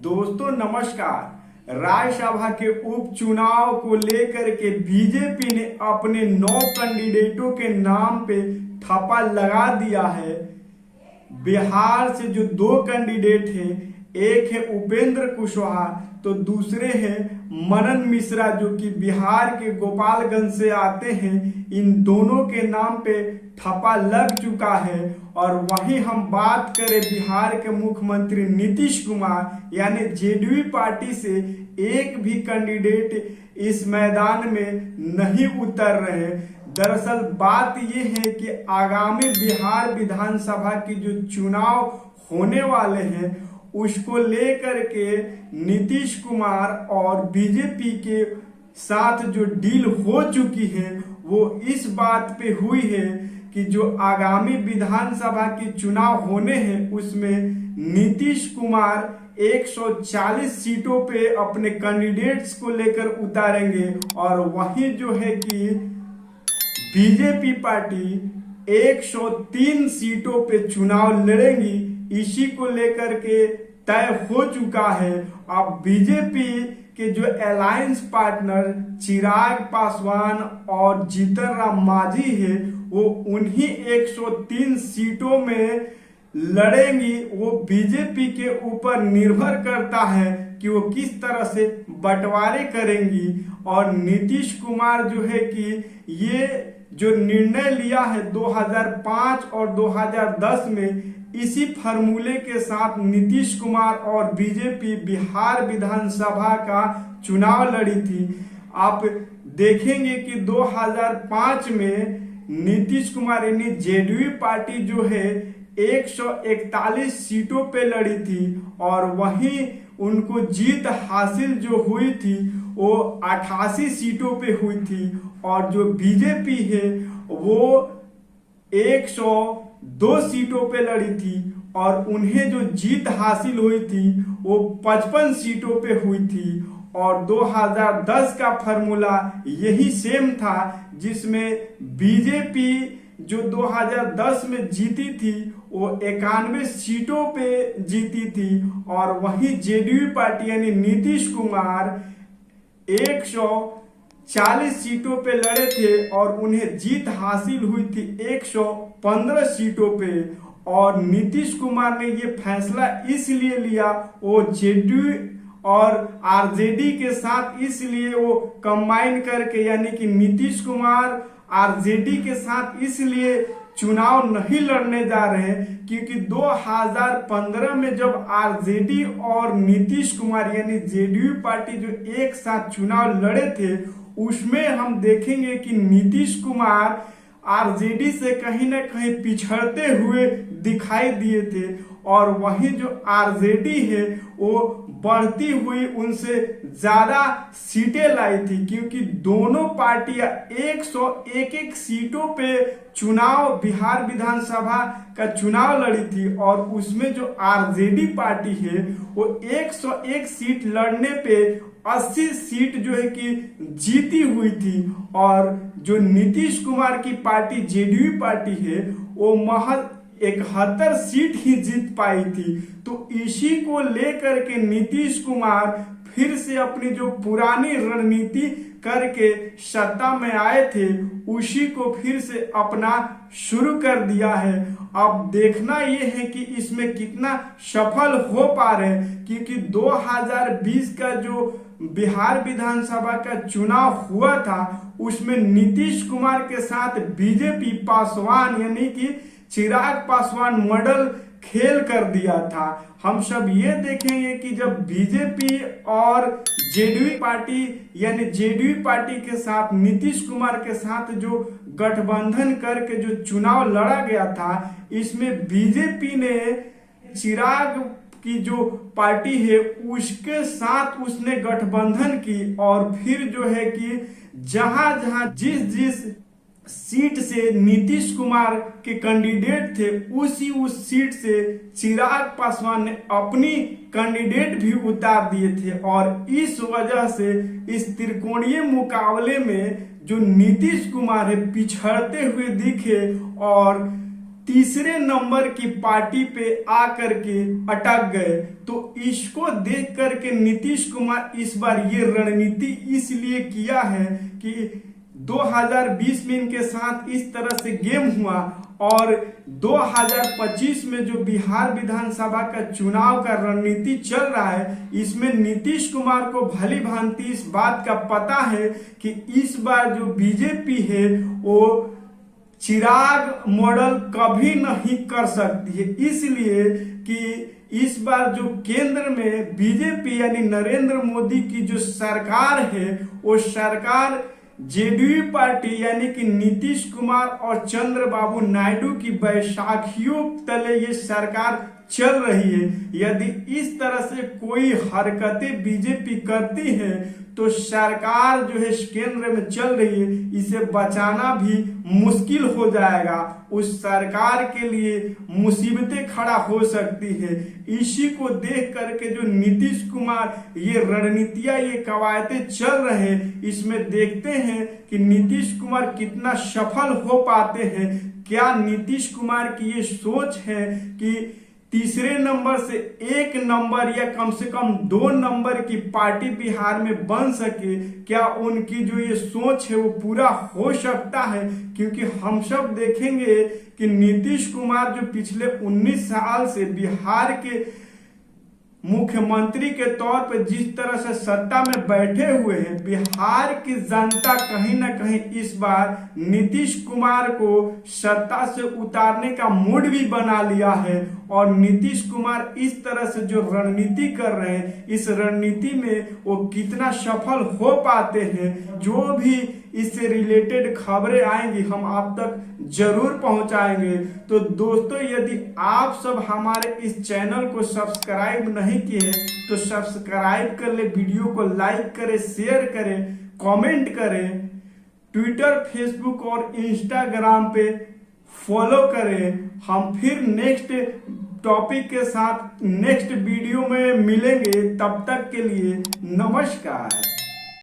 दोस्तों नमस्कार। राज्यसभा के उपचुनाव को लेकर के बीजेपी ने अपने 9 कैंडिडेटों के नाम पे ठप्पा लगा दिया है। बिहार से जो 2 कैंडिडेट हैं, एक है उपेंद्र कुशवाहा तो दूसरे हैं मनन मिश्रा जो कि बिहार के गोपालगंज से आते हैं। इन दोनों के नाम पे ठप्पा लग चुका है। और वहीं हम बात करें बिहार के मुख्यमंत्री नीतीश कुमार यानी जेडीयू पार्टी से, एक भी कैंडिडेट इस मैदान में नहीं उतर रहे। दरअसल बात यह है कि आगामी बिहार विधानसभा की जो चुनाव होने वाले हैं उसको लेकर के नीतीश कुमार और बीजेपी के साथ जो डील हो चुकी है वो इस बात पे हुई है कि जो आगामी विधानसभा के चुनाव होने हैं उसमें नीतीश कुमार 140 सीटों पे अपने कैंडिडेट्स को लेकर उतारेंगे और वहीं जो है कि बीजेपी पार्टी 103 सीटों पे चुनाव लड़ेंगी। इसी को लेकर के तय हो चुका है। अब बीजेपी के जो अलायंस पार्टनर चिराग पासवान और जीतन राम मांझी है वो उन्हीं 103 सीटों में लड़ेंगी। वो बीजेपी के ऊपर निर्भर करता है कि वो किस तरह से बंटवारे करेंगी। और नीतीश कुमार जो है कि ये जो निर्णय लिया है 2005 और 2010 में, इसी फार्मूले के साथ नीतीश कुमार और बीजेपी बिहार विधानसभा का चुनाव लड़ी थी। आप देखेंगे कि 2005 में नीतीश कुमार यानी जेडीयू पार्टी जो है 141 सीटों पे लड़ी थी और वहीं उनको जीत हासिल जो हुई थी वो 88 सीटों पे हुई थी। और जो बीजेपी है वो 102 सीटों पे लड़ी थी और उन्हें जो जीत हासिल हुई थी वो 55 सीटों पे हुई थी। और 2010 का फॉर्मूला यही सेम था जिसमें बीजेपी जो 2010 में जीती थी वो 91 सीटों पे जीती थी और वहीं जेडीयू पार्टी यानी नीतीश कुमार 140 सीटों पे लड़े थे और उन्हें जीत हासिल हुई थी 115 सीटों पे। और नीतीश कुमार ने ये फैसला इसलिए लिया, वो जेडीयू और आरजेडी के साथ इसलिए वो कंबाइन करके यानी कि नीतीश कुमार आरजेडी के साथ इसलिए चुनाव नहीं लड़ने जा रहे हैं क्योंकि 2015 में जब आरजेडी और नीतीश कुमार यानी जेडीयू पार्टी जो एक साथ चुनाव लड़े थे उसमें हम देखेंगे कि नीतीश कुमार आरजेडी से कहीं ना कहीं पिछड़ते हुए दिखाई दिए थे और वहीं जो आरजेडी है वो बढ़ती हुई उनसे ज्यादा सीटें लाई थी क्योंकि दोनों पार्टियां 101 सीटों पे चुनाव बिहार विधानसभा का चुनाव लड़ी थी और उसमें जो आरजेडी पार्टी है वो 101 सीट लड़ने पे 80 सीट जो है कि जीती हुई थी। और जो नीतीश कुमार की पार्टी जेडीयू पार्टी है वो महज 71 सीट ही जीत पाई थी। तो इसी को लेकर के नीतीश कुमार फिर से अपनी जो पुरानी रणनीति करके सत्ता में आए थे उसी को फिर से अपना शुरू कर दिया है। अब देखना यह है कि इसमें कितना सफल हो पा रहे हैं क्योंकि 2020 का जो बिहार विधानसभा का चुनाव हुआ था उसमें नीतीश कुमार के साथ बीजेपी पासवान यानी कि चिराग पासवान मॉडल खेल कर दिया था। हम सब ये देखेंगे कि जब बीजेपी और जेडीयू पार्टी यानी जेडीयू पार्टी के साथ नीतीश कुमार के साथ जो गठबंधन करके जो चुनाव लड़ा गया था इसमें बीजेपी ने चिराग की जो पार्टी है उसके साथ उसने गठबंधन की और फिर जो है कि जहां जहां जिस सीट से नीतीश कुमार के कैंडिडेट थे उस सीट से चिराग पासवान ने अपनी कैंडिडेट भी उतार दिए थे। और इस वजह से इस त्रिकोणीय मुकाबले में जो नीतीश कुमार है पिछड़ते हुए दिखे और तीसरे नंबर की पार्टी पे आकर के अटक गए। तो इसको देख करके नीतीश कुमार इस बार ये रणनीति इसलिए किया है कि 2020 में इनके साथ इस तरह से गेम हुआ और 2025 में जो बिहार विधानसभा का चुनाव का रणनीति चल रहा है, इसमें नीतीश कुमार को भली भांति इस बात का पता है कि इस बार जो बीजेपी है वो चिराग मॉडल कभी नहीं कर सकती है, इसलिए कि इस बार जो केंद्र में बीजेपी यानी नरेंद्र मोदी की जो सरकार है वो सरकार जेडीयू पार्टी यानी कि नीतीश कुमार और चंद्रबाबू नायडू की बैसाखियों तले ये सरकार चल रही है। यदि इस तरह से कोई हरकतें बीजेपी करती है तो सरकार जो है केंद्र में चल रही है इसे बचाना भी मुश्किल हो जाएगा, उस सरकार के लिए मुसीबतें खड़ा हो सकती है। इसी को देख करके जो नीतीश कुमार ये रणनीतियां ये कवायतें चल रहे हैं, इसमें देखते हैं कि नीतीश कुमार कितना सफल हो पाते हैं। क्या नीतीश कुमार की ये सोच है कि तीसरे नंबर से 1 नंबर या कम से कम 2 नंबर की पार्टी बिहार में बन सके, क्या उनकी जो ये सोच है वो पूरा हो सकता है? क्योंकि हम सब देखेंगे कि नीतीश कुमार जो पिछले 19 साल से बिहार के मुख्यमंत्री के तौर पर जिस तरह से सत्ता में बैठे हुए हैं, बिहार की जनता कहीं ना कहीं इस बार नीतीश कुमार को सत्ता से उतारने का मूड भी बना लिया है। और नीतीश कुमार इस तरह से जो रणनीति कर रहे हैं, इस रणनीति में वो कितना सफल हो पाते हैं, जो भी इससे रिलेटेड खबरें आएंगी हम आप तक जरूर पहुंचाएंगे। तो दोस्तों, यदि आप सब हमारे इस चैनल को सब्सक्राइब नहीं किए तो सब्सक्राइब कर ले, वीडियो को लाइक करें, शेयर करें, कमेंट करें, ट्विटर, फेसबुक और इंस्टाग्राम पे फॉलो करें। हम फिर नेक्स्ट टॉपिक के साथ नेक्स्ट वीडियो में मिलेंगे, तब तक के लिए नमस्कार।